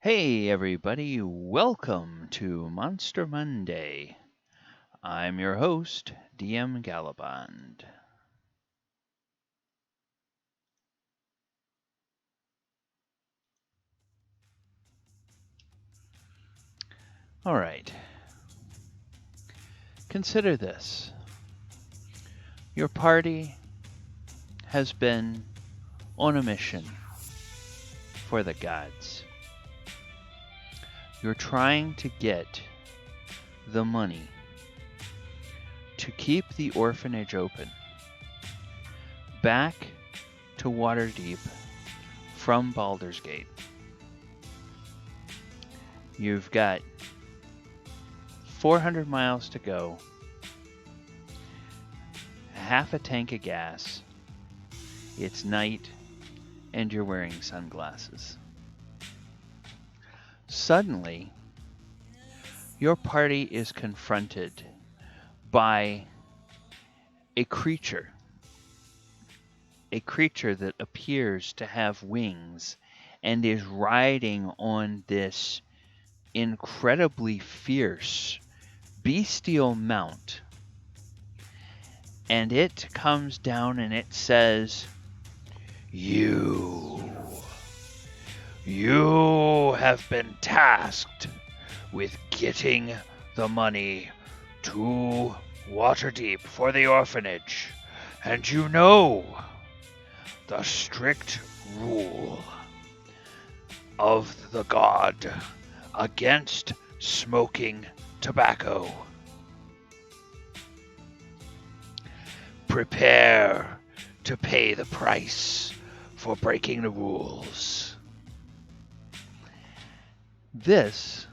Hey everybody, welcome to Monster Monday. I'm your host, DM Gallibond. Alright, consider this. Your party has been on a mission for the gods. You're trying to get the money to keep the orphanage open back to Waterdeep from Baldur's Gate. You've got 400 miles to go, half a tank of gas, it's night, and you're wearing sunglasses. Suddenly, your party is confronted by a creature that appears to have wings and is riding on this incredibly fierce bestial mount. And it comes down and it says, You have been tasked with getting the money to Waterdeep for the orphanage, and you know the strict rule of the god against smoking tobacco. Prepare to pay the price for breaking the rules. This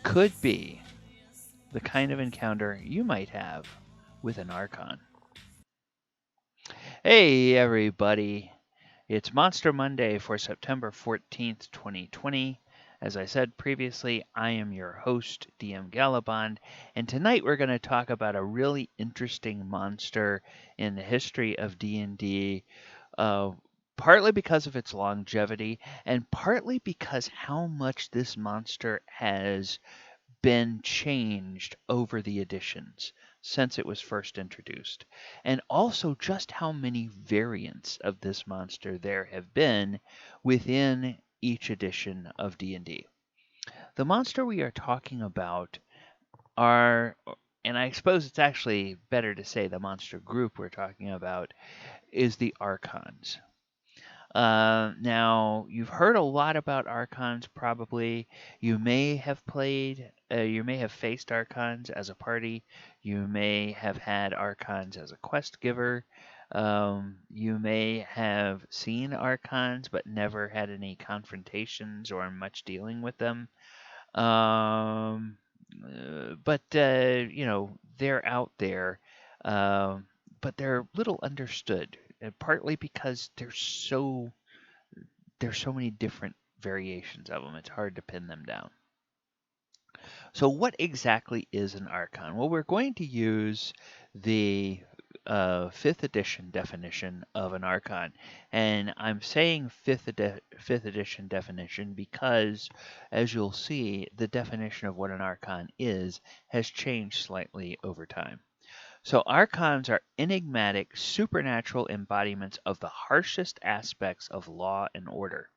could be the kind of encounter you might have with an Archon. Hey everybody, it's Monster Monday for September 14th, 2020. As I said previously, I am your host, DM Gallibond, and tonight we're going to talk about a really interesting monster in the history of D&D, partly because of its longevity, and partly because how much this monster has been changed over the editions since it was first introduced, and also just how many variants of this monster there have been within each edition of D&D. The monster we are talking about are, and I suppose it's actually better to say the monster group we're talking about, is the Archons. Now, you've heard a lot about Archons probably. You may have faced Archons as a party. You may have had Archons as a quest giver. You may have seen Archons but never had any confrontations or much dealing with them. But they're out there, but they're little understood, partly because there's so many different variations of them. It's hard to pin them down. So what exactly is an Archon? Well, we're going to use the 5th edition definition of an Archon. And I'm saying 5th edition definition because, as you'll see, the definition of what an Archon is has changed slightly over time. So Archons are enigmatic, supernatural embodiments of the harshest aspects of law and order.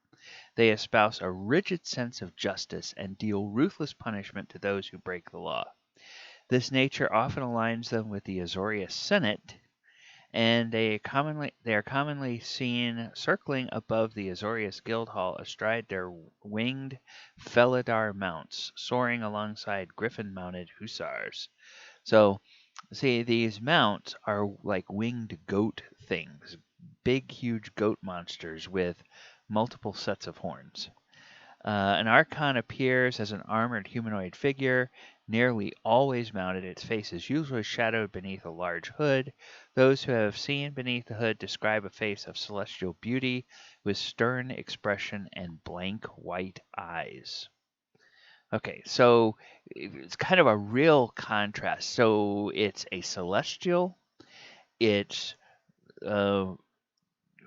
They espouse a rigid sense of justice and deal ruthless punishment to those who break the law. This nature often aligns them with the Azorius Senate, and they are commonly seen circling above the Azorius Guildhall astride their winged Felidar mounts, soaring alongside griffin-mounted hussars. So, see, these mounts are like winged goat things, big, huge goat monsters with multiple sets of horns. An Archon appears as an armored humanoid figure, nearly always mounted. Its face is usually shadowed beneath a large hood. Those who have seen beneath the hood describe a face of celestial beauty with stern expression and blank white eyes. Okay, so it's kind of a real contrast. So it's a celestial, it's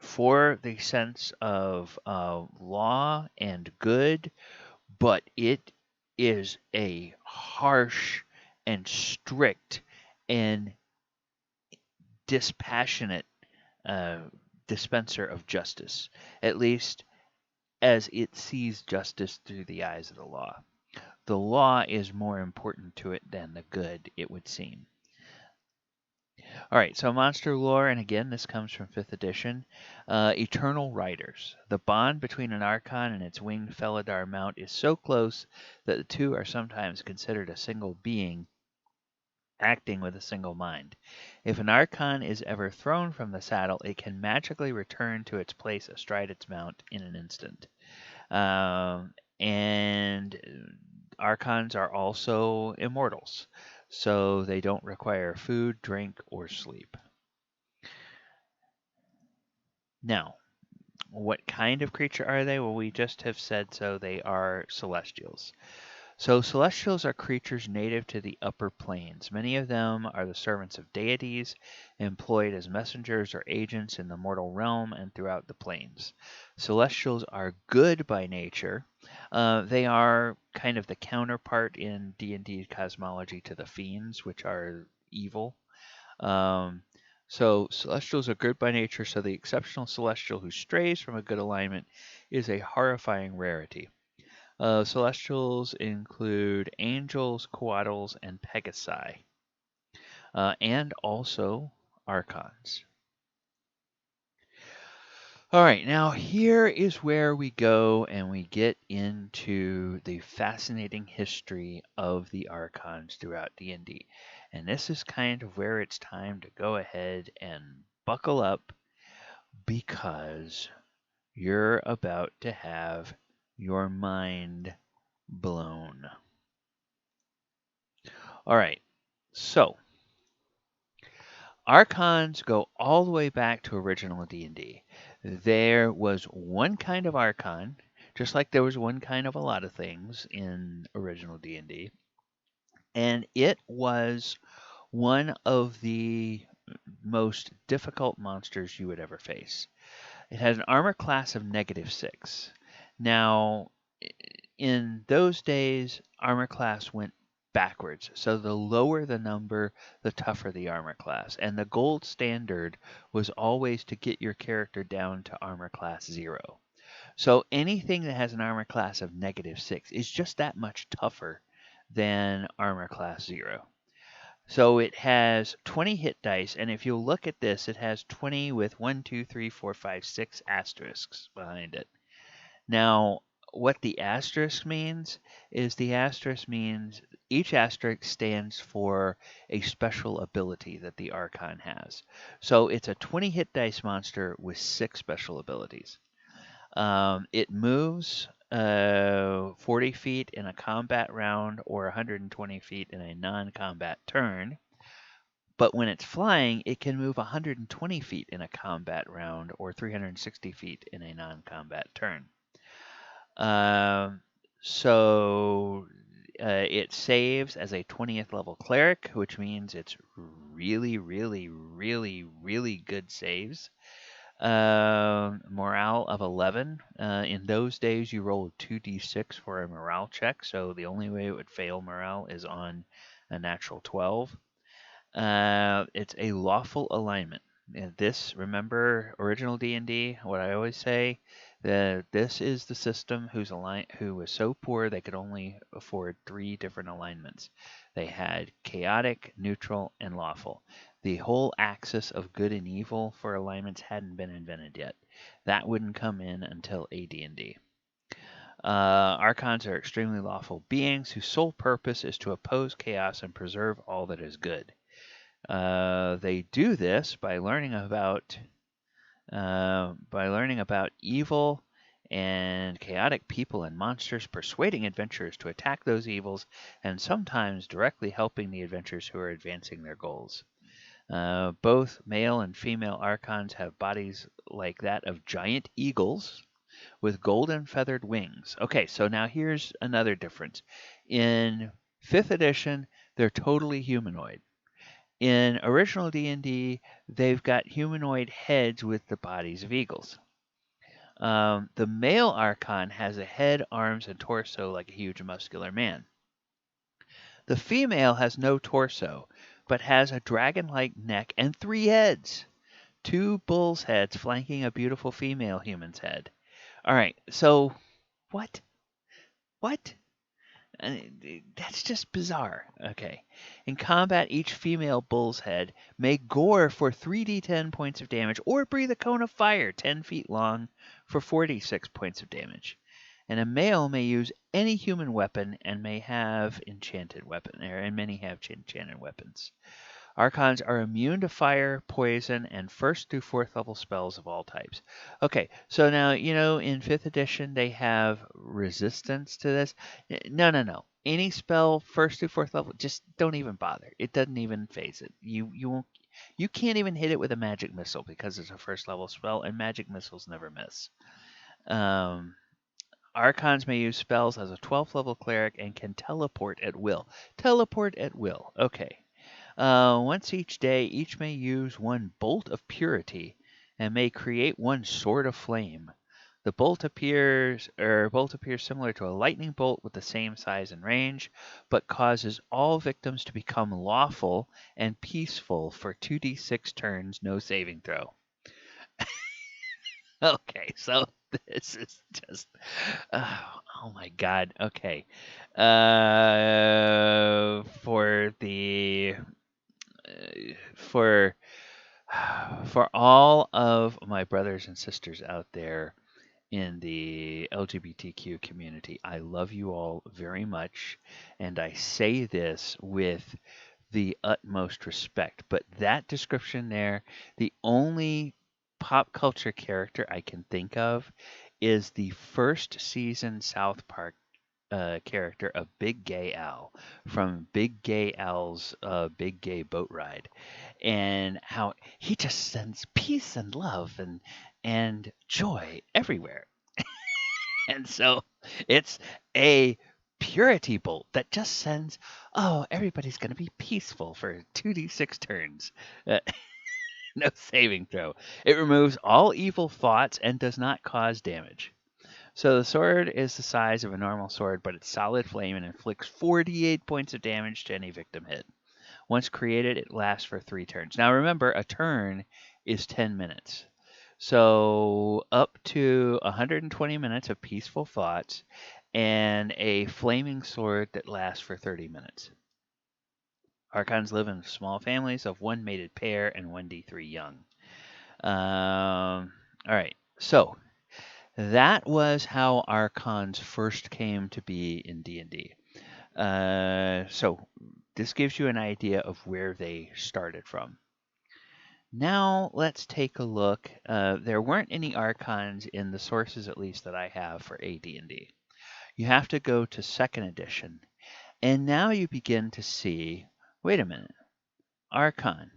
for the sense of law and good, but it is a harsh and strict and dispassionate uh, dispenser of justice, at least as it sees justice through the eyes of the law. The law is more important to it than the good, it would seem. All right, so monster lore, and again, this comes from 5th edition. Eternal Riders. The bond between an Archon and its winged Felidar mount is so close that the two are sometimes considered a single being, acting with a single mind. If an Archon is ever thrown from the saddle, it can magically return to its place astride its mount in an instant. And Archons are also immortals, so they don't require food, drink, or sleep. Now, what kind of creature are they? Well, we just have said so. They are celestials. So, celestials are creatures native to the upper planes. Many of them are the servants of deities, employed as messengers or agents in the mortal realm and throughout the planes. Celestials are good by nature. They are kind of the counterpart in D&D cosmology to the fiends, which are evil. So celestials are good by nature, so the exceptional celestial who strays from a good alignment is a horrifying rarity. Celestials include angels, coatls, and pegasi, and also archons. All right, now here is where we go and we get into the fascinating history of the archons throughout D&D. And this is kind of where it's time to go ahead and buckle up because you're about to have your mind blown. All right, so Archons go all the way back to original D&D. There was one kind of Archon, just like there was one kind of a lot of things in original D&D, and it was one of the most difficult monsters you would ever face. It had an armor class of -6. Now, in those days, armor class went backwards. So the lower the number, the tougher the armor class. And the gold standard was always to get your character down to armor class 0. So anything that has an armor class of -6 is just that much tougher than armor class 0. So it has 20 hit dice, and if you look at this, it has 20 with 1, 2, 3, 4, 5, 6 asterisks behind it. Now, what the asterisk means is each asterisk stands for a special ability that the Archon has. So it's a 20 hit dice monster with 6 special abilities. It moves 40 feet in a combat round or 120 feet in a non-combat turn. But when it's flying, it can move 120 feet in a combat round or 360 feet in a non-combat turn. So it saves as a 20th level cleric, which means it's really, really, really, really good saves. Morale of 11. In those days, you roll 2d6 for a morale check, so the only way it would fail morale is on a natural 12. It's a lawful alignment. This, remember, original D&D, what I always say, this is the system who was so poor they could only afford 3 different alignments. They had chaotic, neutral, and lawful. The whole axis of good and evil for alignments hadn't been invented yet. That wouldn't come in until AD&D. Archons are extremely lawful beings whose sole purpose is to oppose chaos and preserve all that is good. They do this by learning about evil and chaotic people and monsters, persuading adventurers to attack those evils, and sometimes directly helping the adventurers who are advancing their goals. Both male and female Archons have bodies like that of giant eagles with golden feathered wings. Okay, so now here's another difference. In 5th edition, they're totally humanoid. In original D&D, they've got humanoid heads with the bodies of eagles. The male Archon has a head, arms, and torso like a huge muscular man. The female has no torso, but has a dragon-like neck and 3 heads. 2 bull's heads flanking a beautiful female human's head. All right, so what? What? That's just bizarre. Okay. In combat, each female bull's head may gore for 3d10 points of damage or breathe a cone of fire 10 feet long for 46 points of damage. And a male may use any human weapon and may have enchanted weapon, and many have enchanted weapons. Archons are immune to fire, poison, and 1st through 4th level spells of all types. Okay, so now, in 5th edition, they have resistance to this. No. Any spell, 1st through 4th level, just don't even bother. It doesn't even phase it. You can't even hit it with a magic missile because it's a 1st level spell, and magic missiles never miss. Archons may use spells as a 12th level cleric and can teleport at will. Teleport at will. Okay. Once each day, each may use 1 bolt of purity and may create 1 sword of flame. The bolt appears similar to a lightning bolt with the same size and range, but causes all victims to become lawful and peaceful for 2d6 turns, no saving throw. Okay, so this is just, oh my god. Okay, for all of my brothers and sisters out there in the LGBTQ community, I love you all very much, and I say this with the utmost respect. But that description there, the only pop culture character I can think of is the first season South Park character of Big Gay Al from Big Gay Al's Big Gay Boat Ride, and how he just sends peace and love and joy everywhere. And so it's a purity bolt that just sends, oh, everybody's going to be peaceful for 2d6 turns. Uh, no saving throw. It removes all evil thoughts and does not cause damage. So the sword is the size of a normal sword, but it's solid flame and inflicts 48 points of damage to any victim hit. Once created, it lasts for 3 turns. Now remember, a turn is 10 minutes. So up to 120 minutes of peaceful thoughts and a flaming sword that lasts for 30 minutes. Archons live in small families of 1 mated pair and 1d3 young. All right, so that was how Archons first came to be in D&D. So this gives you an idea of where they started from. Now let's take a look. There weren't any Archons in the sources, at least that I have, for AD&D. You have to go to 2nd edition, and now you begin to see, wait a minute, Archon.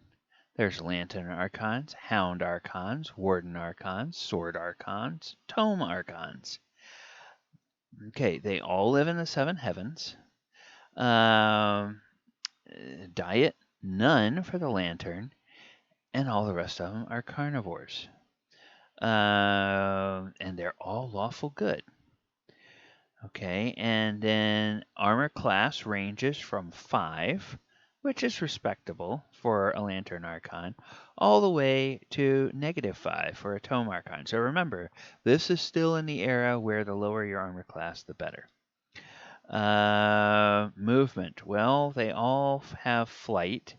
There's Lantern Archons, Hound Archons, Warden Archons, Sword Archons, Tome Archons. Okay, they all live in the 7 heavens. Diet, none for the Lantern, and all the rest of them are carnivores. And they're all lawful good. Okay, and then armor class ranges from 5, which is respectable for a Lantern Archon, all the way to -5 for a Tome Archon. So remember, this is still in the era where the lower your armor class, the better. Movement. Well, they all have flight.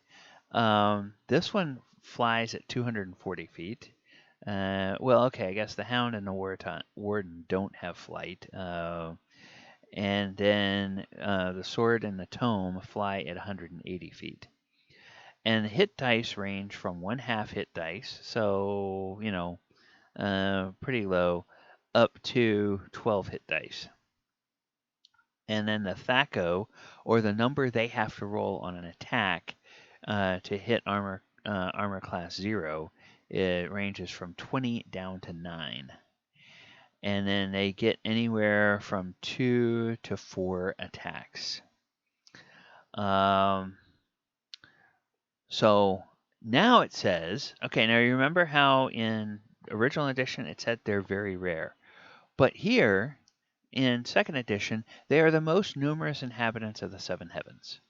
This one flies at 240 feet. Well, okay, I guess the Hound and the Warden don't have flight. And then the Sword and the Tome fly at 180 feet. And the hit dice range from 1/2 hit dice, so, pretty low, up to 12 hit dice. And then the THAC0, or the number they have to roll on an attack to hit armor class 0, it ranges from 20 down to 9. And then they get anywhere from 2 to 4 attacks. So now it says, okay, now you remember how in original edition it said they're very rare. But here in second edition, they are the most numerous inhabitants of the seven heavens.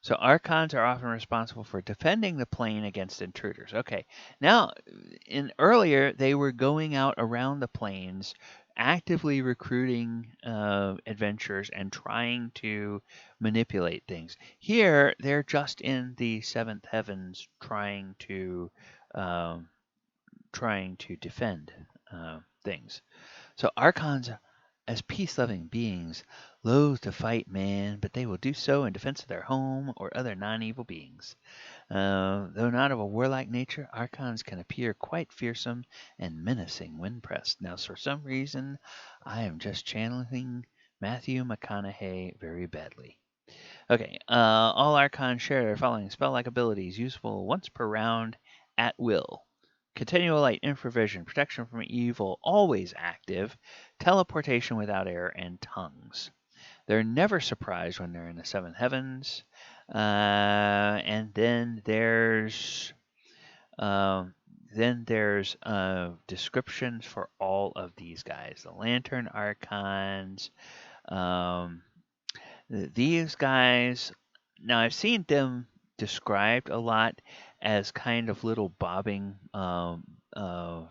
So Archons are often responsible for defending the plane against intruders. Okay, now in earlier they were going out around the planes, actively recruiting adventurers and trying to manipulate things. Here they're just in the seventh heavens, um, trying to defend things. So Archons, as peace-loving beings, loathe to fight man, but they will do so in defense of their home or other non-evil beings. Though not of a warlike nature, Archons can appear quite fearsome and menacing when pressed. Now, for some reason, I am just channeling Matthew McConaughey very badly. Okay, all Archons share their following spell-like abilities, useful once per round at will. Continual light, infravision, protection from evil, always active, teleportation without error, and tongues. They're never surprised when they're in the seven heavens. And um, then there's descriptions for all of these guys. The Lantern Archons. Um, these guys. Now I've seen them described a lot as kind of little bobbing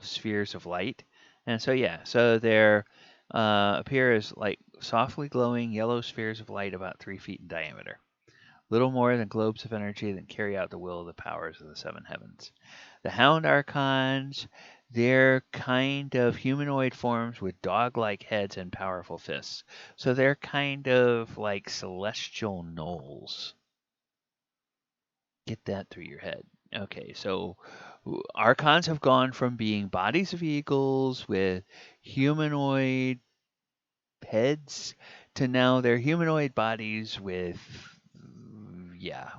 spheres of light, and so yeah, so they're appear as like softly glowing yellow spheres of light about 3 feet in diameter, little more than globes of energy that carry out the will of the powers of the seven heavens. The Hound Archons, they're kind of humanoid forms with dog-like heads and powerful fists. So they're kind of like celestial gnolls. Get that through your head. Okay, so Archons have gone from being bodies of eagles with humanoid heads to now they're humanoid bodies with, yeah,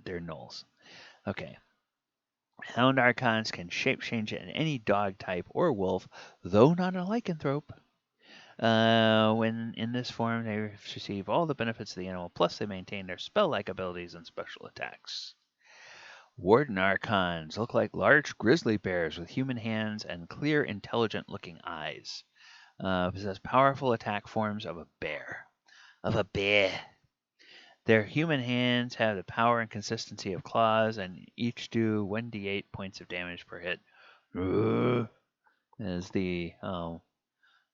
they're gnolls. Okay. Hound Archons can shapechange into any dog type or wolf, though not a lycanthrope. When in this form, they receive all the benefits of the animal, plus they maintain their spell-like abilities and special attacks. Warden Archons look like large grizzly bears with human hands and clear, intelligent-looking eyes. Possess powerful attack forms of a bear. Their human hands have the power and consistency of claws, and each do 1d8 points of damage per hit. As the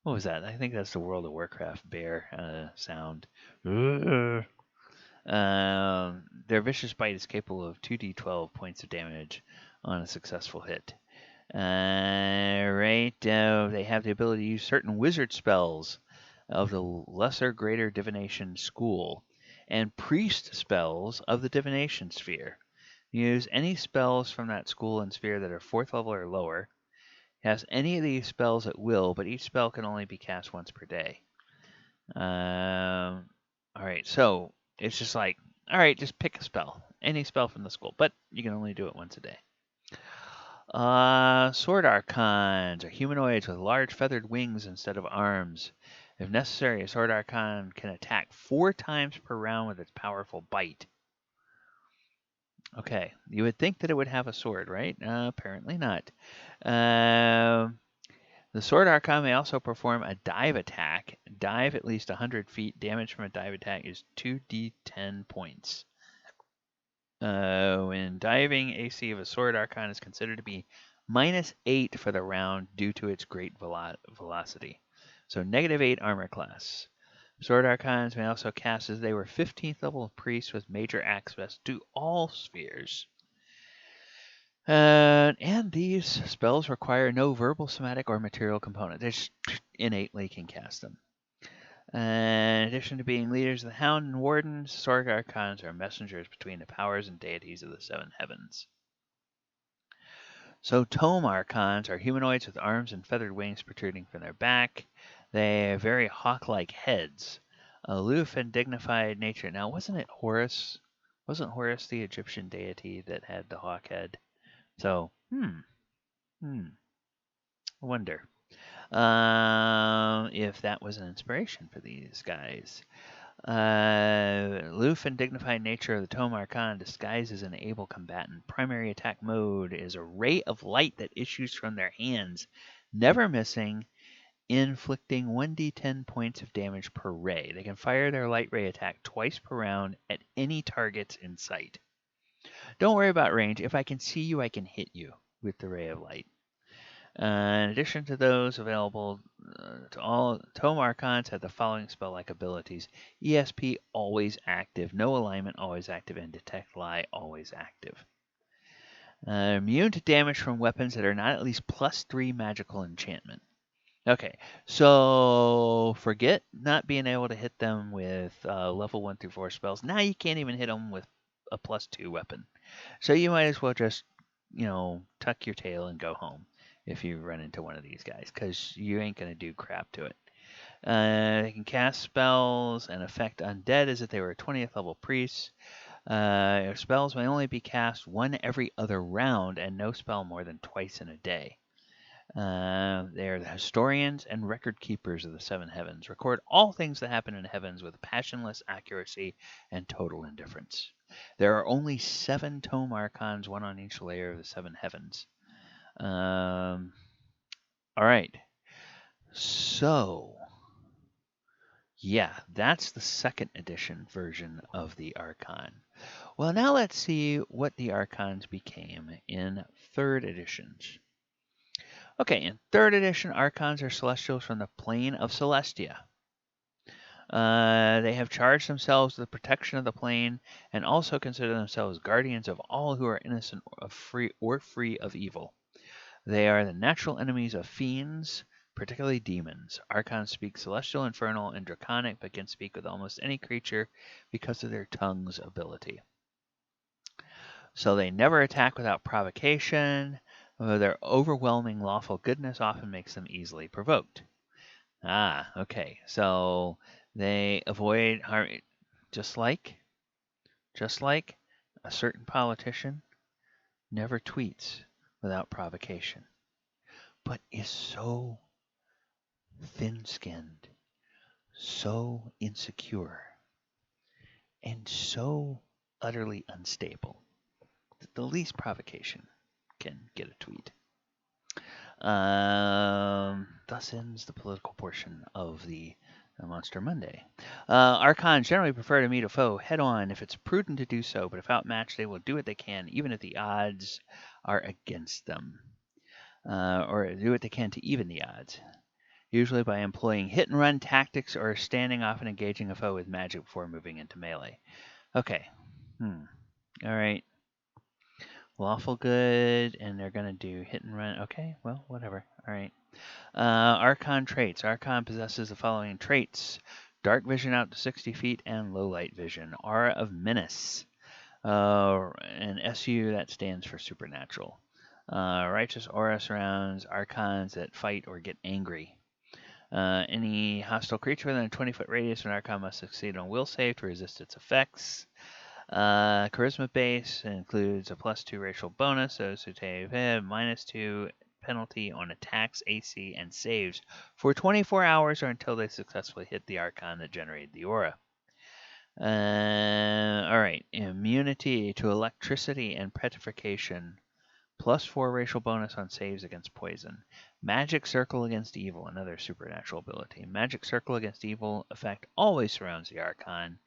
what was that? I think that's the World of Warcraft bear sound. Their vicious bite is capable of 2d12 points of damage on a successful hit. They have the ability to use certain wizard spells of the lesser greater divination school and priest spells of the divination sphere. Use any spells from that school and sphere that are 4th level or lower. Has any of these spells at will, but each spell can only be cast once per day. Alright, so it's just like, alright, just pick a spell. Any spell from the school, but you can only do it once a day. Sword Archons are humanoids with large feathered wings instead of arms. If necessary, a Sword Archon can attack 4 times per round with its powerful bite. Okay, you would think that it would have a sword, right? Apparently not. The Sword Archon may also perform a dive attack. Dive at least 100 feet. Damage from a dive attack is 2d10 points. When diving, AC of a Sword Archon is considered to be -8 for the round due to its great velocity. So -8 armor class. Sword Archons may also cast as they were 15th level priests with major access to all spheres. And these spells require no verbal, somatic, or material component. They just innately can cast them. In addition to being leaders of the Hound and Wardens, Sword Archons are messengers between the powers and deities of the seven heavens. So Tome Archons are humanoids with arms and feathered wings protruding from their back. They have very hawk-like heads, aloof and dignified nature. Now, wasn't it Horus? Wasn't Horus the Egyptian deity that had the hawk head? So, I wonder if that was an inspiration for these guys. Aloof and dignified nature of the Tome Archon disguised as an able combatant. Primary attack mode is a ray of light that issues from their hands, never missing, inflicting 1d10 points of damage per ray. They can fire their light ray attack twice per round at any targets in sight. Don't worry about range. If I can see you, I can hit you with the ray of light. In addition to those available to all, Tome Archons have the following spell-like abilities. ESP, always active. No alignment, always active. And Detect Lie, always active. Immune to damage from weapons that are not at least +3 magical enchantment. Okay, so forget not being able to hit them with level 1 through 4 spells. Now you can't even hit them with a +2 weapon. So you might as well just, tuck your tail and go home if you run into one of these guys, because you ain't going to do crap to it. They can cast spells and affect undead as if they were 20th level priests. Spells may only be cast one every other round, and no spell more than twice in a day. They are the historians and record keepers of the seven heavens. Record all things that happen in the heavens with passionless accuracy and total indifference. There are only 7 Tome Archons, one on each layer of the seven heavens. All right. So, yeah, that's the second edition version of the Archon. Well, now let's see what the Archons became in third editions. Okay, in third edition, Archons are celestials from the plane of Celestia. They have charged themselves with the protection of the plane and also consider themselves guardians of all who are innocent of free of evil. They are the natural enemies of fiends, particularly demons. Archons speak celestial, infernal, and draconic, but can speak with almost any creature because of their tongue's ability. So they never attack without provocation. Their overwhelming lawful goodness often makes them easily provoked. Okay. So they avoid harm, just like a certain politician never tweets without provocation, but is so thin-skinned, so insecure, and so utterly unstable that the least provocation can get a tweet. Thus ends the political portion of the Monster Monday. Archons generally prefer to meet a foe head-on if it's prudent to do so, but if outmatched, they will do what they can, even if the odds are against them. Or do what they can to even the odds. Usually by employing hit-and-run tactics or standing off and engaging a foe with magic before moving into melee. Okay. All right. Lawful good, and they're going to do hit and run. Okay, well, whatever. All right. Archon traits. Archon possesses the following traits. Dark vision out to 60 feet and low light vision. Aura of menace. And SU, that stands for supernatural. Righteous aura surrounds Archons that fight or get angry. Any hostile creature within a 20-foot radius of an Archon must succeed on will save to resist its effects. Charisma base includes a +2 racial bonus. Those who take -2 penalty on attacks, AC, and saves for 24 hours or until they successfully hit the Archon that generated the aura. Alright, immunity to electricity and petrification. +4 racial bonus on saves against poison. Magic Circle against evil, another supernatural ability. Magic Circle against evil effect always surrounds the Archon.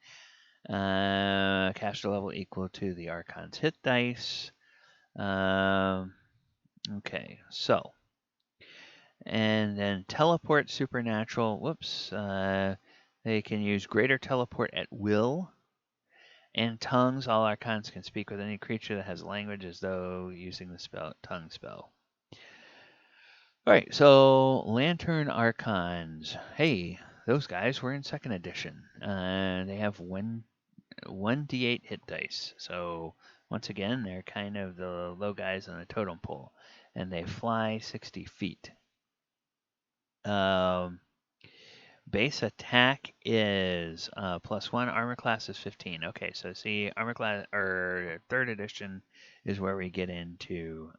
Caster level equal to the Archon's hit dice. Okay, so. And then teleport supernatural. Whoops. They can use greater teleport at will. And tongues. All Archons can speak with any creature that has language as though using the tongue spell. Alright, so Lantern Archons. Hey, those guys were in second edition. They have 1d8 hit dice. So once again, they're kind of the low guys on the totem pole, and they fly 60 feet. Base attack is +1. Armor class is 15. Okay, so see, armor class or third edition is where we get into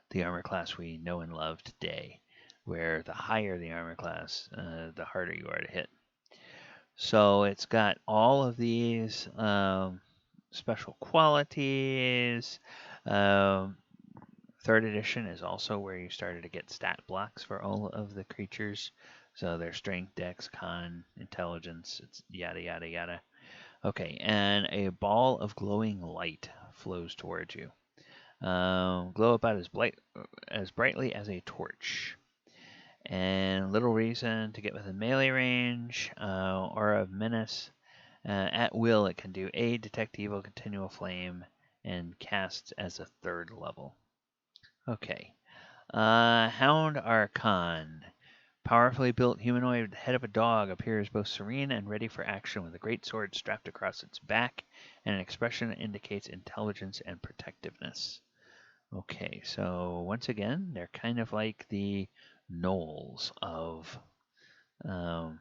the armor class we know and love today, where the higher the armor class, the harder you are to hit. So it's got all of these special qualities. Um, Third edition is also where you started to get stat blocks for all of the creatures. So their strength, dex, con, intelligence, it's yada yada yada. Okay, and a ball of glowing light flows towards you. Glow about as brightly as a torch. And little reason to get within melee range. Aura of menace. At will, it can do aid, detect evil, continual flame, and cast as a third level. Okay. Hound Archon. Powerfully built humanoid with the head of a dog appears both serene and ready for action with a great sword strapped across its back and an expression that indicates intelligence and protectiveness. Okay, so once again, they're kind of like the gnolls of um,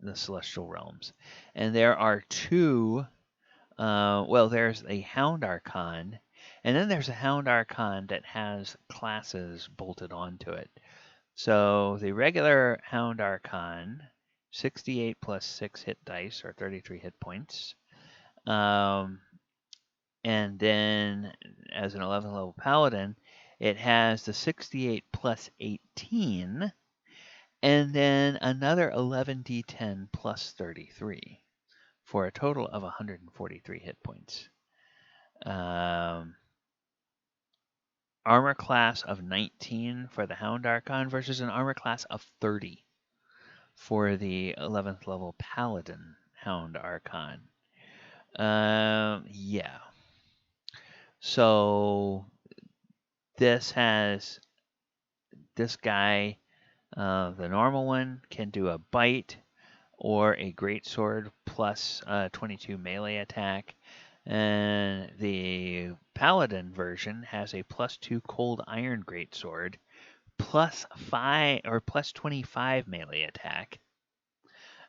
the celestial realms. And there are two. There's a Hound Archon, and then there's a Hound Archon that has classes bolted onto it. So the regular Hound Archon, 68 plus 6 hit dice, or 33 hit points. And then as an 11th level Paladin, it has the 68 plus 18, and then another 11d10 plus 33 for a total of 143 hit points. Armor class of 19 for the Hound Archon versus an armor class of 30 for the 11th level Paladin Hound Archon. Yeah. So this guy, the normal one, can do a bite or a greatsword plus 22 melee attack. And the Paladin version has a plus 2 cold iron greatsword, plus 5 or plus 25 melee attack.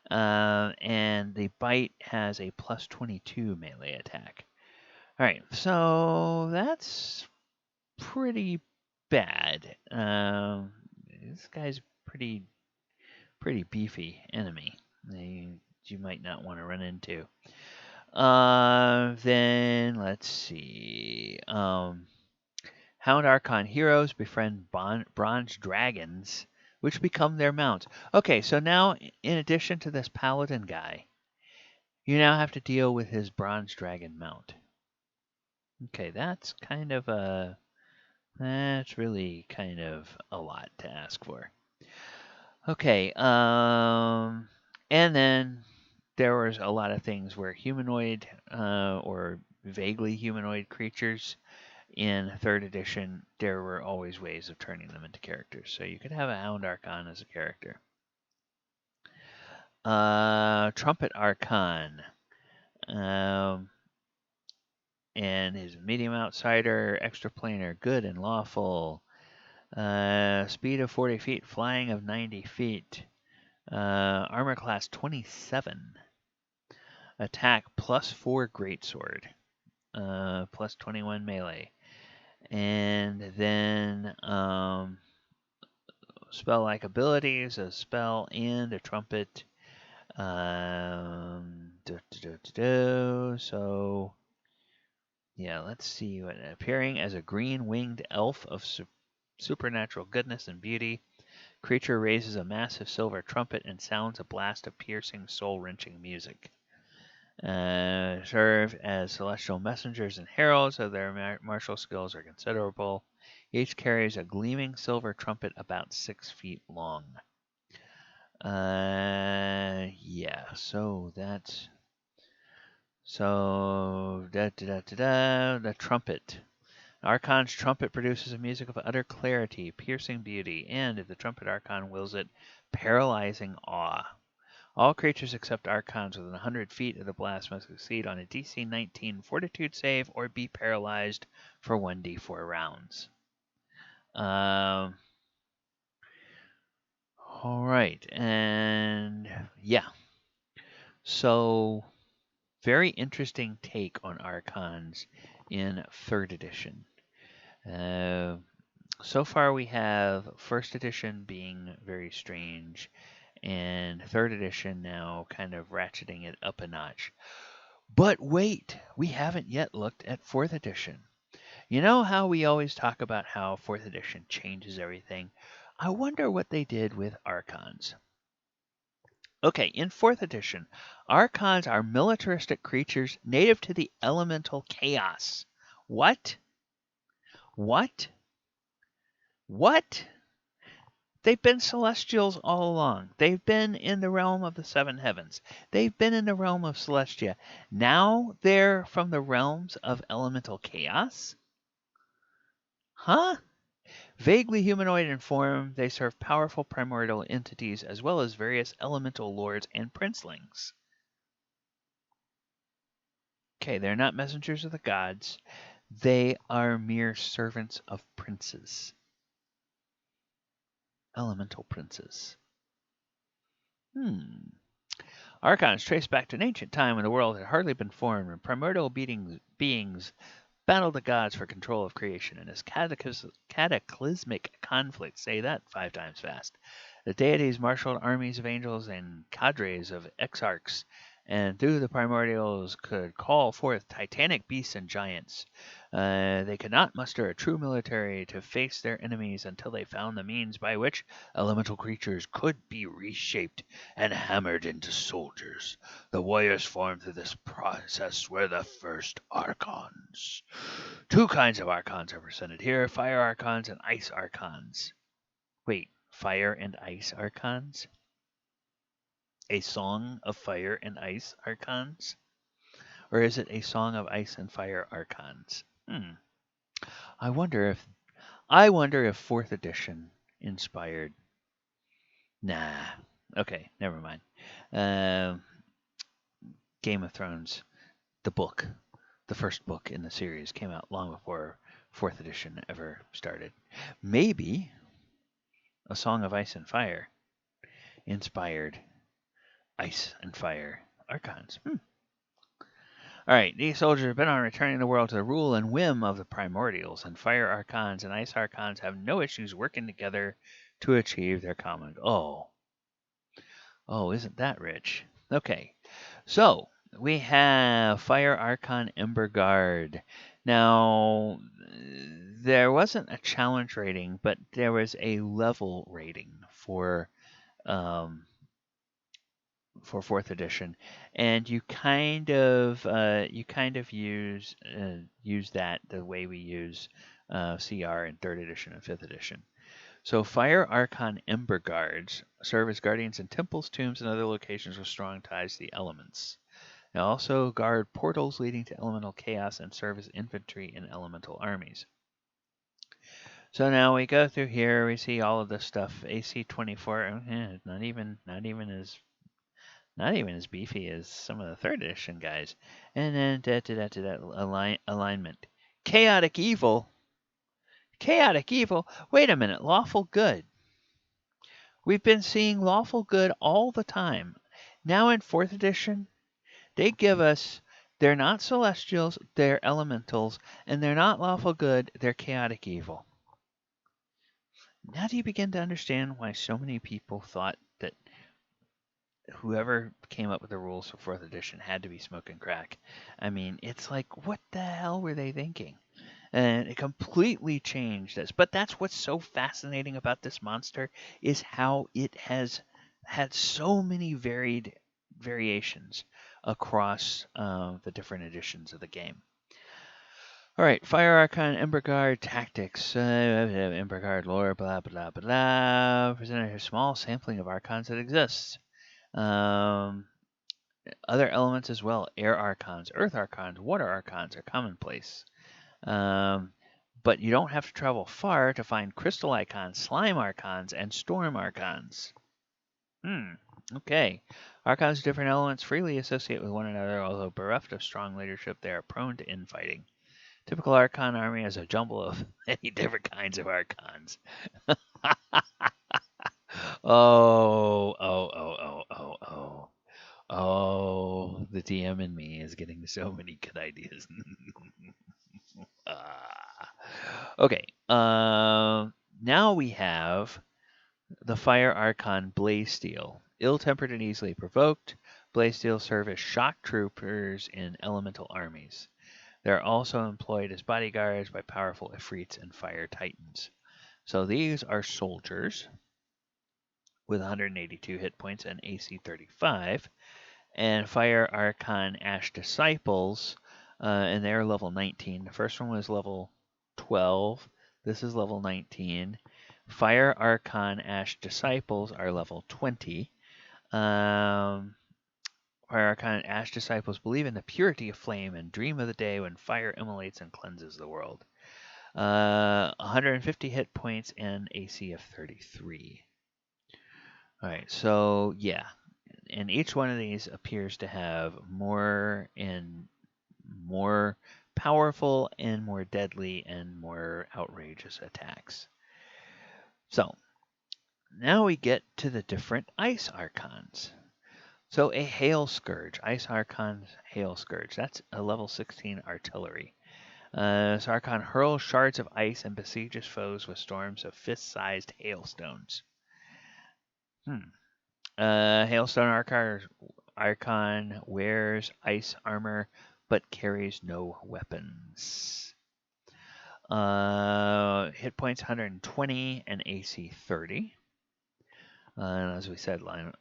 And the bite has a plus 22 melee attack. All right, so that's pretty bad. This guy's pretty beefy enemy. You might not want to run into. Then let's see. Hound Archon heroes befriend bronze dragons, which become their mounts. Okay, so now in addition to this paladin guy, you now have to deal with his bronze dragon mount. Okay, that's really kind of a lot to ask for. Okay, and then there was a lot of things where humanoid or vaguely humanoid creatures in 3rd edition, there were always ways of turning them into characters. So you could have a Hound Archon as a character. Trumpet Archon. And his medium outsider, extraplanar, good and lawful. Speed of 40 feet, flying of 90 feet. Armor class 27. Attack plus 4 greatsword. Plus 21 melee. And then spell-like abilities, a spell and a trumpet. So, yeah, let's see. Appearing as a green-winged elf of supernatural goodness and beauty, creature raises a massive silver trumpet and sounds a blast of piercing, soul-wrenching music. Serve as celestial messengers and heralds, so their martial skills are considerable. Each carries a gleaming silver trumpet about 6 feet long. Yeah, so that's... So, the trumpet. Archon's trumpet produces a music of utter clarity, piercing beauty, and, if the trumpet Archon wills it, paralyzing awe. All creatures except Archons within 100 feet of the blast must succeed on a DC 19 Fortitude save or be paralyzed for 1d4 rounds. All right, and yeah. So, very interesting take on Archons in 3rd edition. So far we have 1st edition being very strange, and 3rd edition now kind of ratcheting it up a notch. But wait, we haven't yet looked at 4th edition. You know how we always talk about how 4th edition changes everything? I wonder what they did with Archons. Okay, in 4th edition, Archons are militaristic creatures native to the elemental chaos. What? What? What? They've been celestials all along. They've been in the realm of the 7 heavens. They've been in the realm of Celestia. Now they're from the realms of elemental chaos? Huh? Vaguely humanoid in form, they serve powerful primordial entities as well as various elemental lords and princelings. Okay, they're not messengers of the gods. They are mere servants of princes. Elemental princes. Archons trace back to an ancient time when the world had hardly been formed and primordial beings battled the gods for control of creation. In this cataclysmic conflict, say that 5 times fast, the deities marshaled armies of angels and cadres of exarchs, and through the primordials could call forth titanic beasts and giants. They could not muster a true military to face their enemies until they found the means by which elemental creatures could be reshaped and hammered into soldiers. The warriors formed through this process were the first Archons. 2 kinds of Archons are presented here, Fire Archons and Ice Archons. Wait, Fire and Ice Archons? A song of Fire and Ice Archons? Or is it a song of Ice and Fire Archons? I wonder if 4th edition inspired. Nah. Okay, never mind. Game of Thrones, the book, the first book in the series, came out long before 4th edition ever started. Maybe A Song of Ice and Fire inspired Ice and Fire Archons. All right, these soldiers have been on returning the world to the rule and whim of the primordials, and Fire Archons and Ice Archons have no issues working together to achieve their common goal. Oh, isn't that rich? Okay, so we have Fire Archon Ember Guard. Now, there wasn't a challenge rating, but there was a level rating for 4th edition, and you kind of use that the way we use CR in 3rd edition and 5th edition. So Fire Archon Ember Guards serve as guardians in temples, tombs, and other locations with strong ties to the elements. They also guard portals leading to elemental chaos and serve as infantry in elemental armies. So now we go through here, we see all of this stuff. AC 24, not even as beefy as some of the 3rd edition guys. And then alignment. Chaotic evil. Chaotic evil. Wait a minute. Lawful good. We've been seeing lawful good all the time. Now in 4th edition, they give us they're not celestials, they're elementals, and they're not lawful good, they're chaotic evil. Now do you begin to understand why so many people thought that whoever came up with the rules for 4th edition had to be smoking crack? I mean, it's like, what the hell were they thinking? And it completely changed this. But that's what's so fascinating about this monster is how it has had so many variations across the different editions of the game. All right, Fire Archon, Ember Guard, Tactics, Ember Guard lore, blah, blah, blah. Presented a small sampling of Archons that exists. Other elements as well. Air Archons, Earth Archons, Water Archons are commonplace. But you don't have to travel far to find Crystal Archons, Slime Archons, and Storm Archons. Okay. Archons of different elements freely associate with one another, although bereft of strong leadership, they are prone to infighting. Typical Archon army has a jumble of many different kinds of Archons. Oh, the DM in me is getting so many good ideas. Okay, now we have the Fire Archon Blaze Steel. Ill-tempered and easily provoked, Blaze serve as shock troopers in elemental armies. They're also employed as bodyguards by powerful Ifrits and Fire Titans. So these are soldiers with 182 hit points and AC 35, and Fire Archon Ash Disciples, and they're level 19. The first one was level 12. This is level 19. Fire Archon Ash Disciples are level 20. Fire Archon Ash Disciples believe in the purity of flame and dream of the day when fire immolates and cleanses the world. 150 hit points and AC of 33. All right, so yeah, and each one of these appears to have more powerful and more deadly and more outrageous attacks. So now we get to the different Ice Archons. So a Hail Scourge, Ice Archon's Hail Scourge, that's a level 16 artillery. This Archon hurls shards of ice and besieges foes with storms of fist-sized hailstones. Hailstone Archon wears ice armor but carries no weapons. Hit points 120 and AC 30. And as we said, level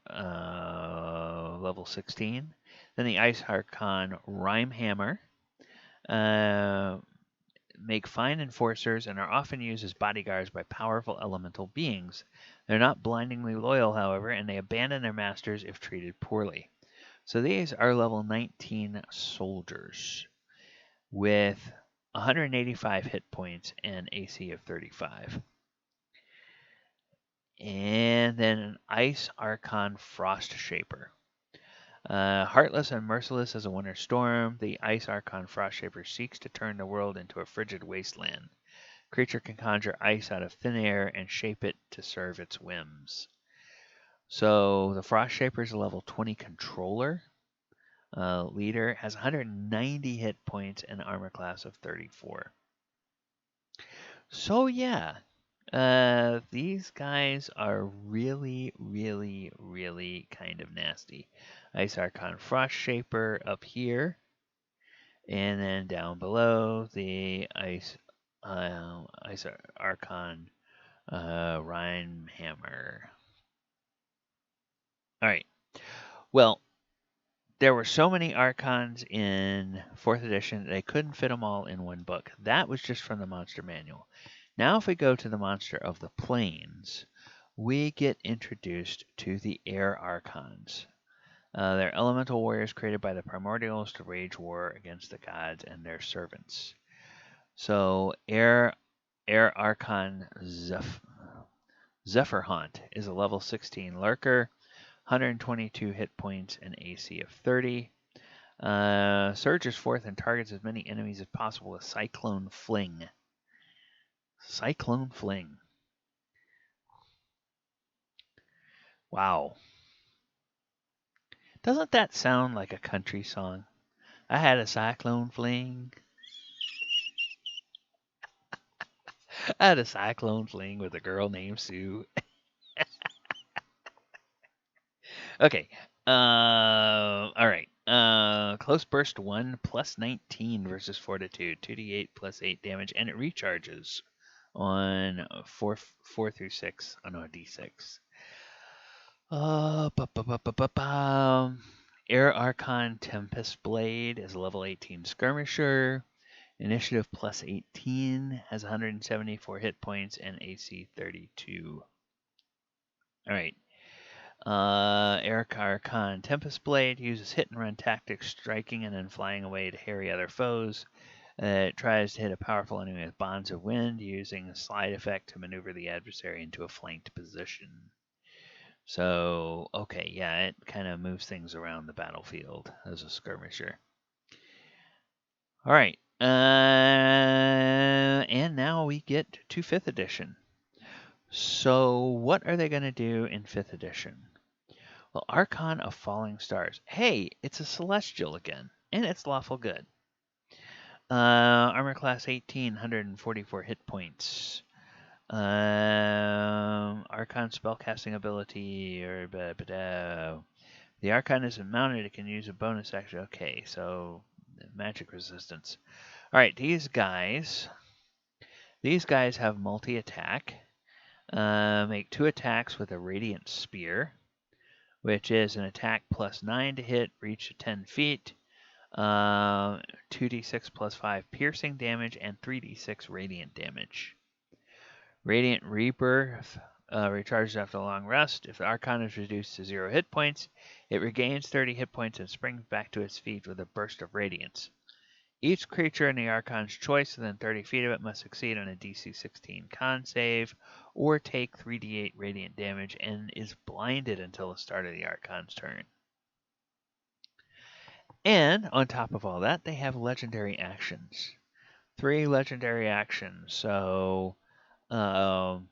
16. Then the Ice Archon Rhymehammer. Make fine enforcers and are often used as bodyguards by powerful elemental beings. They're not blindingly loyal, however, and they abandon their masters if treated poorly. So these are level 19 soldiers with 185 hit points and AC of 35. And then an Ice Archon Frost Shaper. Heartless and merciless as a winter storm, the Ice Archon Frostshaper seeks to turn the world into a frigid wasteland. Creature can conjure ice out of thin air and shape it to serve its whims. So the Frostshaper is a level 20 controller. Leader has 190 hit points and armor class of 34. So yeah, these guys are really, really, really kind of nasty. Ice Archon Frostshaper up here, and then down below the Ice Archon Rhymehammer. All right. Well, there were so many Archons in 4th edition that they couldn't fit them all in one book. That was just from the Monster Manual. Now if we go to the Monster of the Plains, we get introduced to the Air Archons. They're elemental warriors created by the Primordials to wage war against the gods and their servants. So Air Archon Zephyrhaunt is a level 16 lurker, 122 hit points and AC of 30. Surges forth and targets as many enemies as possible with Cyclone Fling. Cyclone Fling. Wow. Doesn't that sound like a country song? I had a cyclone fling. I had a cyclone fling with a girl named Sue. Okay. All right. Close burst 1 plus 19 versus fortitude. 2d8 plus 8 damage, and it recharges on 4 through 6 on a d6. Air Archon Tempest Blade is a level 18 skirmisher. Initiative plus 18, has 174 hit points and AC 32. Alright. Air Archon Tempest Blade uses hit and run tactics, striking and then flying away to harry other foes. It tries to hit a powerful enemy with bonds of wind, using a slide effect to maneuver the adversary into a flanked position. So, okay, yeah, it kind of moves things around the battlefield as a skirmisher. All right, and now we get to 5th edition. So, what are they going to do in 5th edition? Well, Archon of Falling Stars. Hey, it's a Celestial again, and it's lawful good. Armor class 18, 144 hit points. Archon spellcasting ability or the Archon isn't mounted. It can use a bonus action. Okay, so magic resistance. All right, these guys have multi-attack. Make 2 attacks with a radiant spear, which is an attack plus 9 to hit, reach to 10 feet. 2d6 plus 5 piercing damage and 3d6 radiant damage. Radiant Rebirth recharges after a long rest. If the Archon is reduced to 0 hit points, it regains 30 hit points and springs back to its feet with a burst of radiance. Each creature in the Archon's choice within 30 feet of it must succeed on a DC 16 con save or take 3d8 radiant damage and is blinded until the start of the Archon's turn. And on top of all that, they have legendary actions. 3 legendary actions. So, an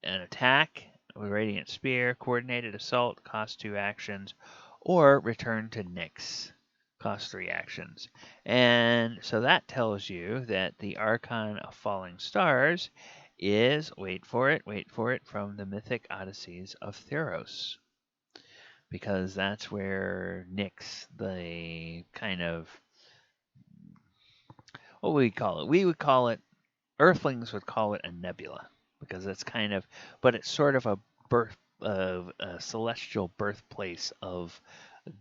attack with Radiant Spear, Coordinated Assault, costs 2 actions, or Return to Nyx, costs 3 actions. And so that tells you that the Archon of Falling Stars is, wait for it, from the Mythic Odysseys of Theros. Because that's where Nyx, the kind of, what would we call it? We would call it, Earthlings would call it a nebula, because it's kind of, but it's sort of a celestial birthplace of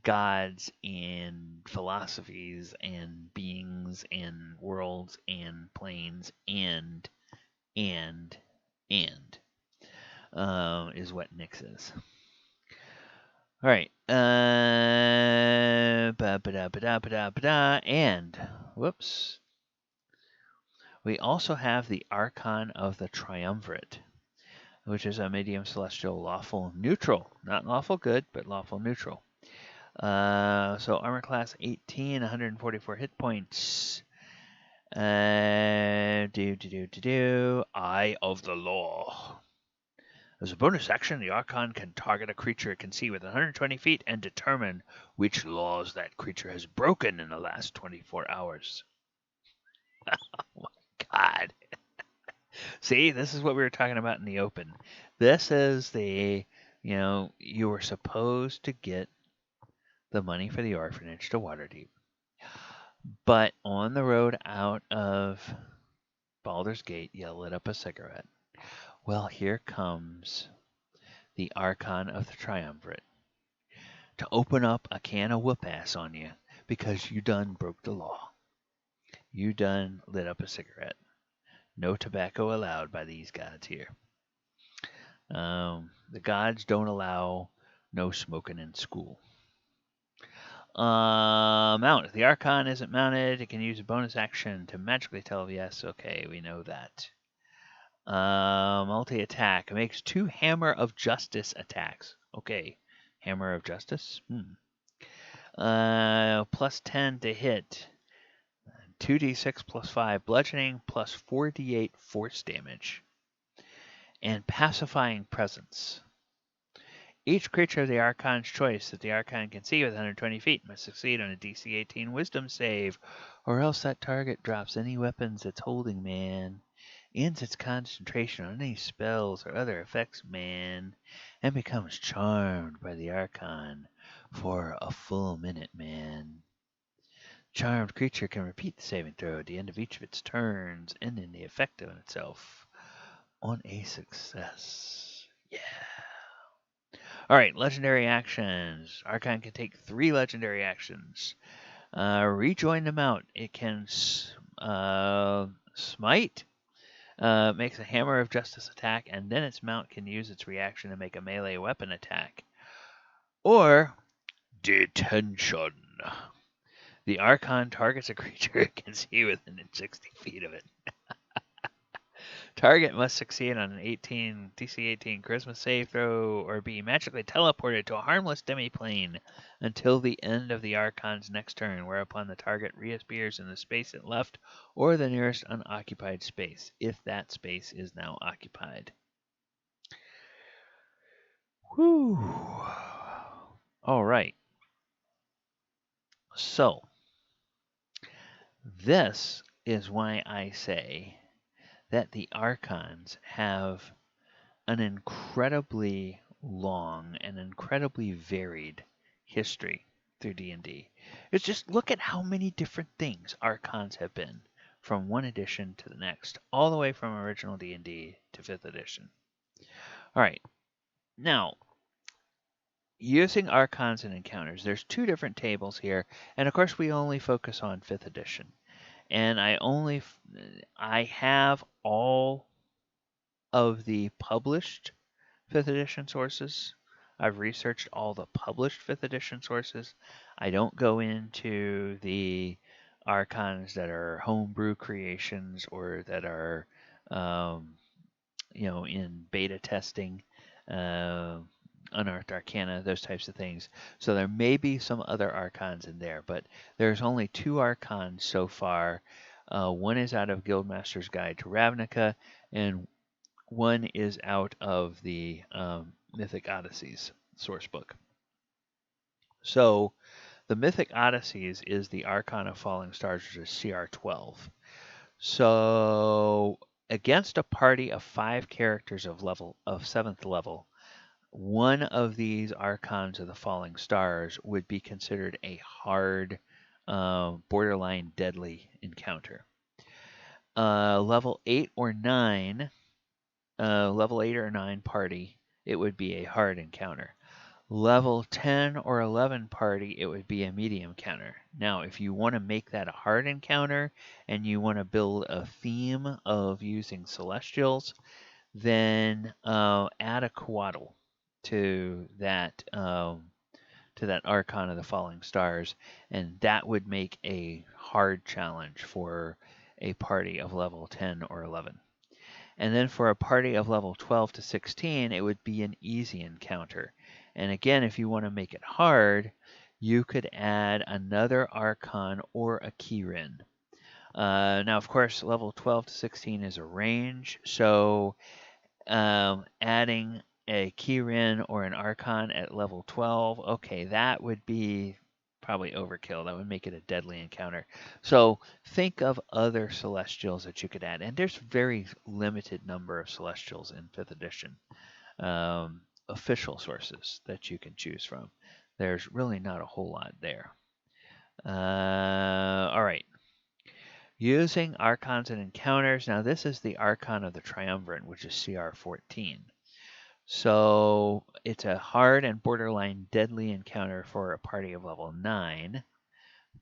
gods and philosophies and beings and worlds and planes and is what Nyx is. All right. And whoops. We also have the Archon of the Triumvirate, which is a medium celestial lawful neutral. Not lawful good, but lawful neutral. So armor class 18, 144 hit points. Eye of the Law. As a bonus action, the Archon can target a creature it can see within 120 feet and determine which laws that creature has broken in the last 24 hours. Oh my god. See, this is what we were talking about in the open. This is the, you were supposed to get the money for the orphanage to Waterdeep. But on the road out of Baldur's Gate, you lit up a cigarette. Well, here comes the Archon of the Triumvirate to open up a can of whoop-ass on you because you done broke the law. You done lit up a cigarette. No tobacco allowed by these gods here. The gods don't allow no smoking in school. Mount. If the Archon isn't mounted, it can use a bonus action to magically tell. Yes, okay, we know that. Multi-attack. It makes 2 Hammer of Justice attacks. Okay, Hammer of Justice? Plus 10 to hit. 2d6 plus 5 bludgeoning plus 4d8 force damage. And Pacifying Presence. Each creature of the Archon's choice that the Archon can see within 120 feet must succeed on a DC 18 Wisdom save, or else that target drops any weapons it's holding, man, ends its concentration on any spells or other effects, man, and becomes charmed by the Archon for a full minute, man. Charmed creature can repeat the saving throw at the end of each of its turns, ending the effect on itself on a success. Yeah. All right, legendary actions. Archon can take 3 legendary actions. Rejoin the mount. It can smite, makes a Hammer of Justice attack, and then its mount can use its reaction to make a melee weapon attack. Or Detention. The Archon targets a creature it can see within 60 feet of it. Target must succeed on an DC 18 Charisma save throw or be magically teleported to a harmless demiplane until the end of the Archon's next turn, whereupon the target reappears in the space it left or the nearest unoccupied space, if that space is now occupied. Whew. All right. So, this is why I say that the Archons have an incredibly long and incredibly varied history through D&D. It's just look at how many different things Archons have been from one edition to the next, all the way from original D&D to 5th edition. All right. Now, using Archons and encounters, there's two different tables here, and of course we only focus on 5th edition. And I have all of the published 5th edition sources. I've researched all the published 5th edition sources. I don't go into the Archons that are homebrew creations or that are, um, in beta testing, Unearthed Arcana, those types of things. So there may be some other Archons in there, but there's only two Archons so far. One is out of Guildmaster's Guide to Ravnica, and one is out of the Mythic Odysseys sourcebook. So the Mythic Odysseys is the Archon of Falling Stars, which is CR12. So against a party of 5 characters of 7th level, one of these Archons of the Falling Stars would be considered a hard, borderline deadly encounter. Level 8 or 9 party, it would be a hard encounter. Level 10 or 11 party, it would be a medium encounter. Now, if you want to make that a hard encounter and you want to build a theme of using celestials, then add a coatl to that Archon of the Falling Stars, and that would make a hard challenge for a party of level 10 or 11. And then for a party of level 12 to 16, it would be an easy encounter. And again, if you want to make it hard, you could add another Archon or a Keyrin. Now, of course, level 12 to 16 is a range, so adding a Keyrin or an Archon at level 12, okay, that would be probably overkill. That would make it a deadly encounter. So think of other celestials that you could add. And there's very limited number of celestials in 5th edition. Official sources that you can choose from. There's really not a whole lot there. All right. Using Archons and encounters. Now this is the Archon of the Triumvirate, which is CR14. So it's a hard and borderline deadly encounter for a party of level 9.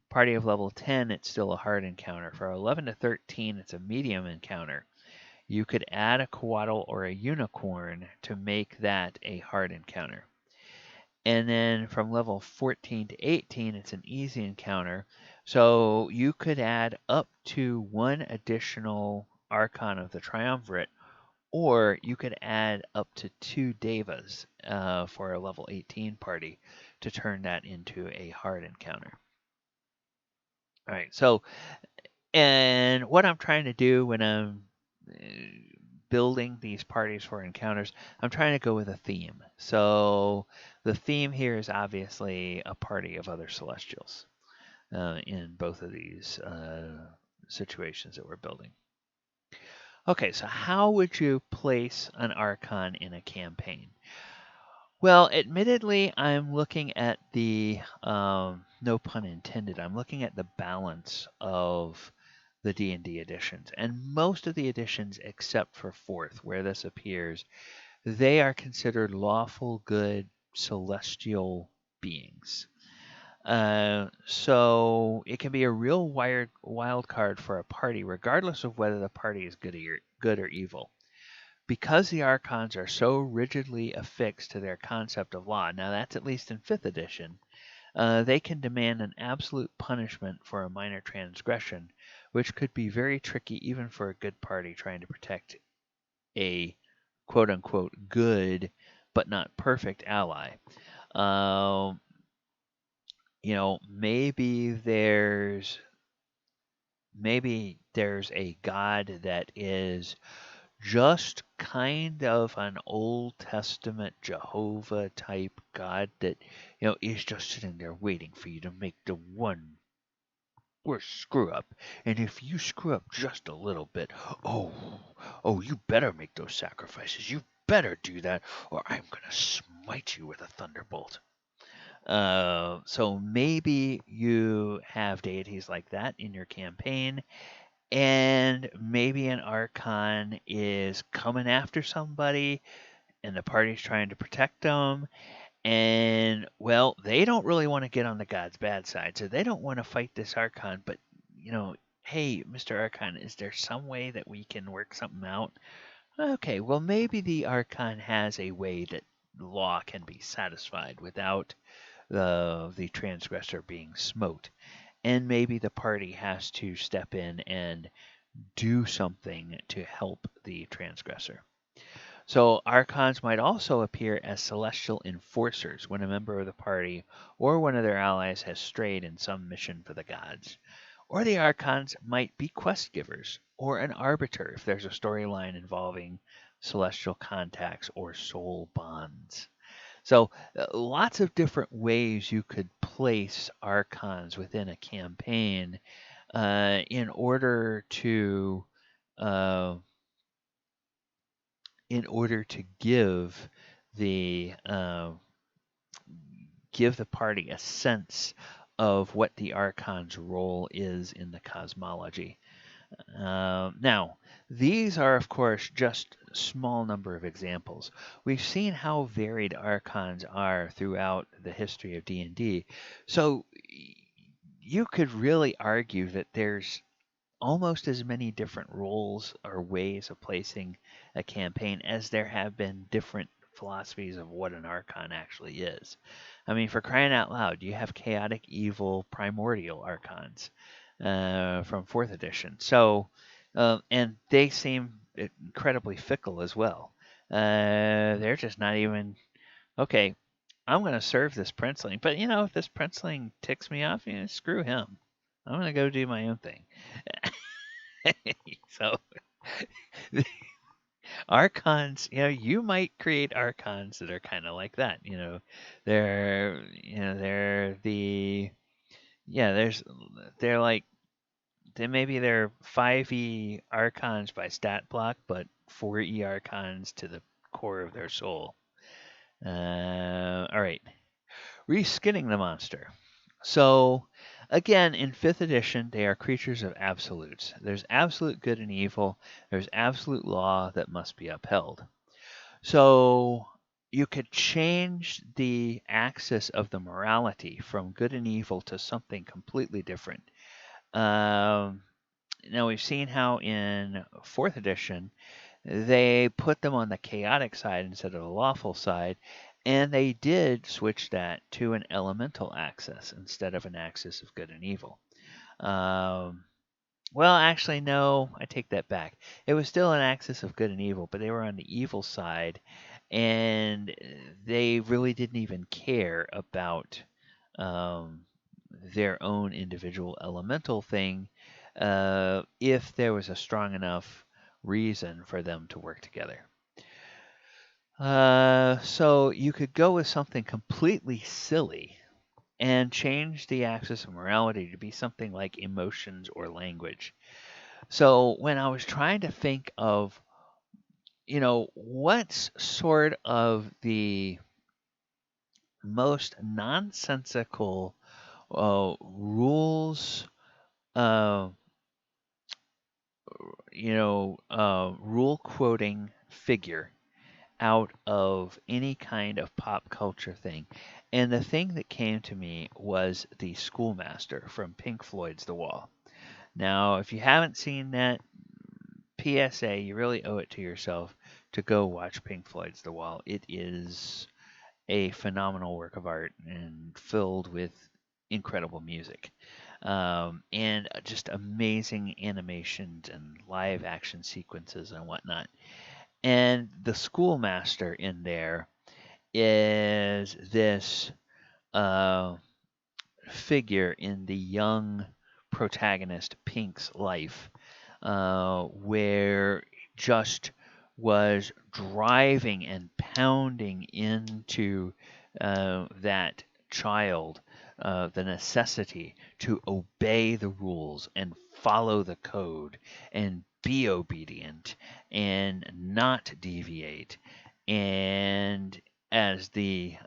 Party of level 10, it's still a hard encounter. For 11 to 13, it's a medium encounter. You could add a coatl or a unicorn to make that a hard encounter. And then from level 14 to 18, it's an easy encounter. So you could add up to one additional Archon of the Triumvirate, or you could add up to 2 Devas for a level 18 party to turn that into a hard encounter. All right, so, and what I'm trying to do when I'm building these parties for encounters, I'm trying to go with a theme. So the theme here is obviously a party of other Celestials in both of these situations that we're building. Okay, so how would you place an Archon in a campaign? Well, admittedly, I'm looking at the, no pun intended, I'm looking at the balance of the D&D editions. And most of the editions, except for 4th, where this appears, they are considered lawful good celestial beings. So it can be a real wild card for a party, regardless of whether the party is good or evil. Because the Archons are so rigidly affixed to their concept of law, now that's at least in 5th edition, they can demand an absolute punishment for a minor transgression, which could be very tricky even for a good party trying to protect a quote-unquote good but not perfect ally. Maybe there's a god that is just kind of an Old Testament Jehovah type God that, is just sitting there waiting for you to make the one worst screw up. And if you screw up just a little bit, oh, you better make those sacrifices. You better do that, or I'm gonna smite you with a thunderbolt. So maybe you have deities like that in your campaign, and maybe an Archon is coming after somebody, and the party's trying to protect them. And well, they don't really want to get on the God's bad side, so they don't want to fight this Archon. But hey, Mr. Archon, is there some way that we can work something out? Okay, well maybe the Archon has a way that law can be satisfied without the transgressor being smote, and maybe the party has to step in and do something to help the transgressor. So Archons might also appear as celestial enforcers when a member of the party or one of their allies has strayed in some mission for the gods. Or the Archons might be quest givers or an arbiter if there's a storyline involving celestial contacts or soul bonds. So lots of different ways you could place Archons within a campaign in order to uh, give the party a sense of what the Archon's role is in the cosmology. Now, these are, of course, just a small number of examples. We've seen how varied Archons are throughout the history of D&D, so you could really argue that there's almost as many different roles or ways of placing a campaign as there have been different philosophies of what an Archon actually is. I mean, for crying out loud, you have chaotic, evil, primordial Archons from 4th edition. So, and they seem incredibly fickle as well. They're just not even, okay, I'm going to serve this princeling, but if this princeling ticks me off, screw him. I'm going to go do my own thing. So Archons, you might create Archons that are kind of like that. They're the they're like maybe they're 5e Archons by stat block, but 4e Archons to the core of their soul. All right, Reskinning the Monster. So, again, in 5th edition, they are creatures of absolutes. There's absolute good and evil. There's absolute law that must be upheld. So, you could change the axis of the morality from good and evil to something completely different. Now, we've seen how in 4th edition, they put them on the chaotic side instead of the lawful side, and they did switch that to an elemental axis instead of an axis of good and evil. Well, actually, no, I take that back. It was still an axis of good and evil, but they were on the evil side, and they really didn't even care about their own individual elemental thing if there was a strong enough reason for them to work together. So you could go with something completely silly and change the axis of morality to be something like emotions or language. So when I was trying to think of, what's sort of the most nonsensical rules, uh, rule quoting figure out of any kind of pop culture thing. And the thing that came to me was the Schoolmaster from Pink Floyd's The Wall. Now, if you haven't seen that, PSA, you really owe it to yourself to go watch Pink Floyd's The Wall. It is a phenomenal work of art and filled with incredible music. And just amazing animations and live action sequences and whatnot. And the Schoolmaster in there is this figure in the young protagonist Pink's life, where just was driving and pounding into that child the necessity to obey the rules and follow the code and be obedient and not deviate. And as the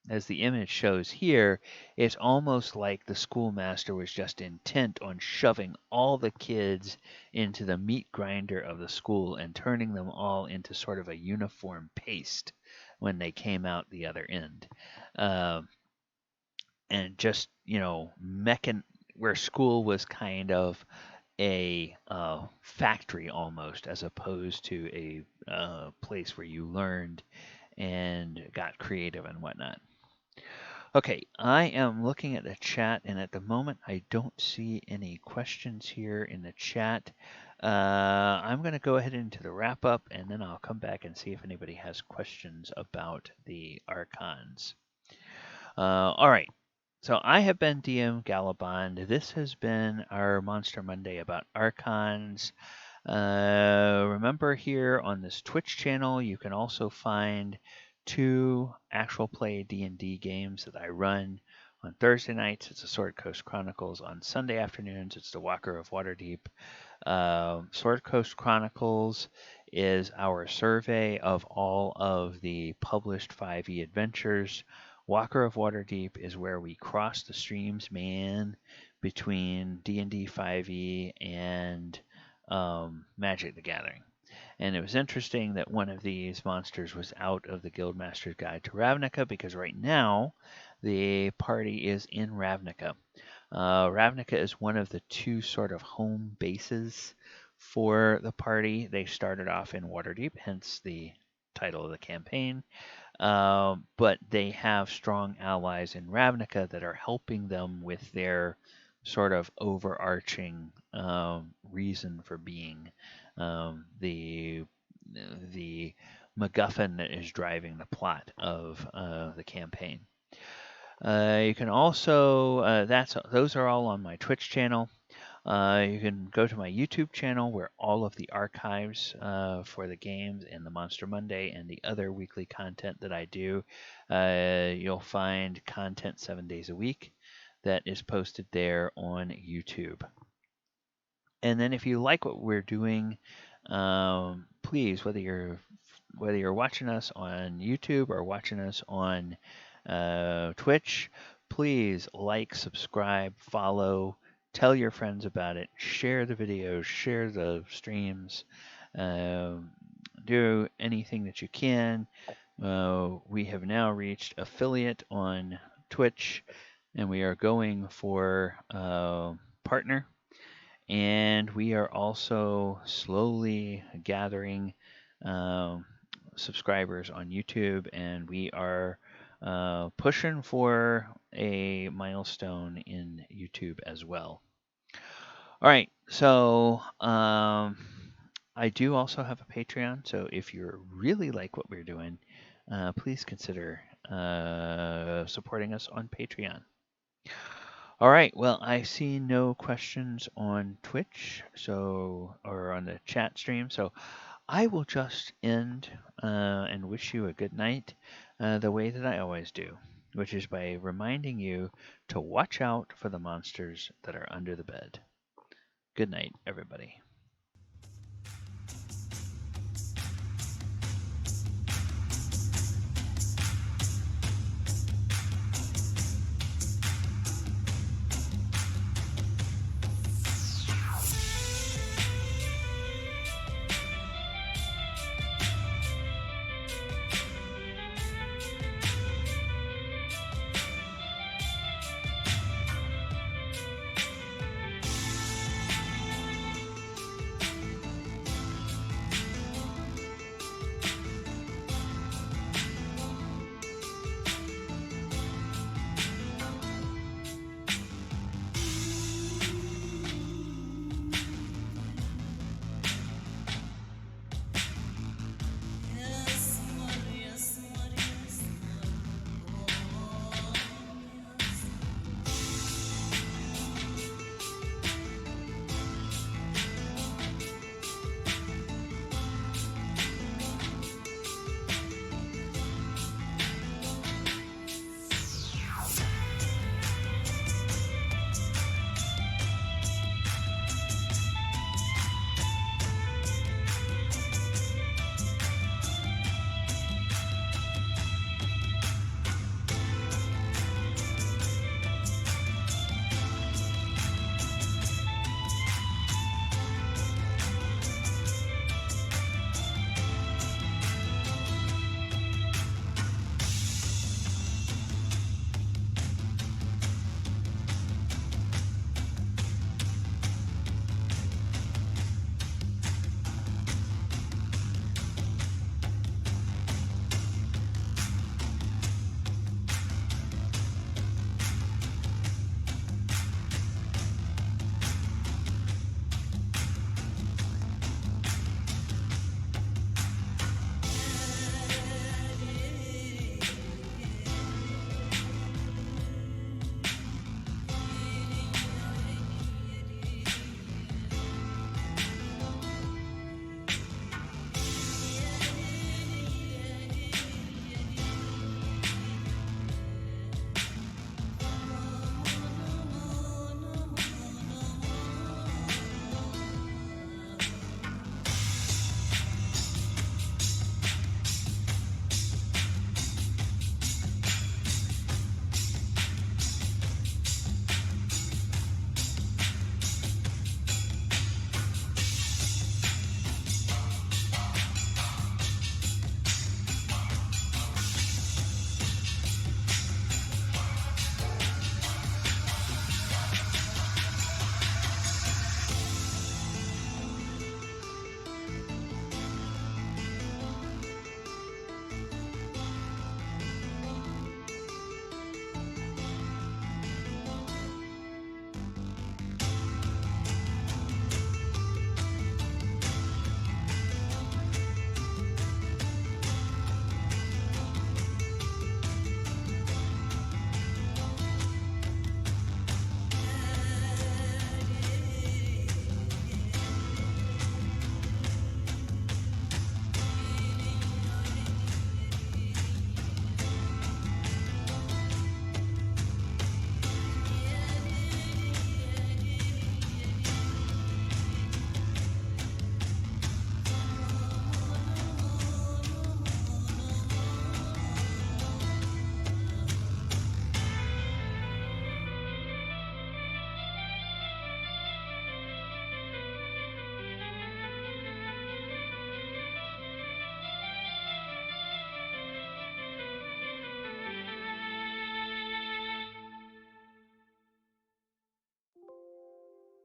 image shows here, it's almost like the schoolmaster was just intent on shoving all the kids into the meat grinder of the school and turning them all into sort of a uniform paste when they came out the other end. And just, where school was kind of a factory almost, as opposed to a place where you learned and got creative and whatnot. Okay, I am looking at the chat, and at the moment I don't see any questions here in the chat. I'm going to go ahead into the wrap up, and then I'll come back and see if anybody has questions about the Archons. All right, so I have been DM Gallibond. This has been our Monster Monday about Archons. Remember, here on this Twitch channel, you can also find 2 actual play D&D games that I run. On Thursday nights, it's the Sword Coast Chronicles. On Sunday afternoons, it's the Walker of Waterdeep. Sword Coast Chronicles is our survey of all of the published 5e adventures. Walker of Waterdeep is where we cross the streams, man, between D&D 5e and Magic the Gathering. And it was interesting that one of these monsters was out of the Guildmaster's Guide to Ravnica, because right now the party is in Ravnica. Ravnica is one of the 2 sort of home bases for the party. They started off in Waterdeep, hence the title of the campaign. But they have strong allies in Ravnica that are helping them with their sort of overarching reason for being, the MacGuffin that is driving the plot of the campaign. You can also those are all on my Twitch channel. You can go to my YouTube channel, where all of the archives for the games and the Monster Monday and the other weekly content that I do, you'll find content 7 days a week that is posted there on YouTube. And then if you like what we're doing, please, whether you're watching us on YouTube or watching us on Twitch, please like, subscribe, follow, tell your friends about it, share the videos, share the streams, do anything that you can. We have now reached affiliate on Twitch, and we are going for partner. And we are also slowly gathering subscribers on YouTube, and we are pushing for a milestone in YouTube as well. All right, so I do also have a Patreon, so if you really like what we're doing, please consider supporting us on Patreon. All right, well, I see no questions on Twitch, or on the chat stream, so I will just end and wish you a good night the way that I always do, which is by reminding you to watch out for the monsters that are under the bed. Good night, everybody.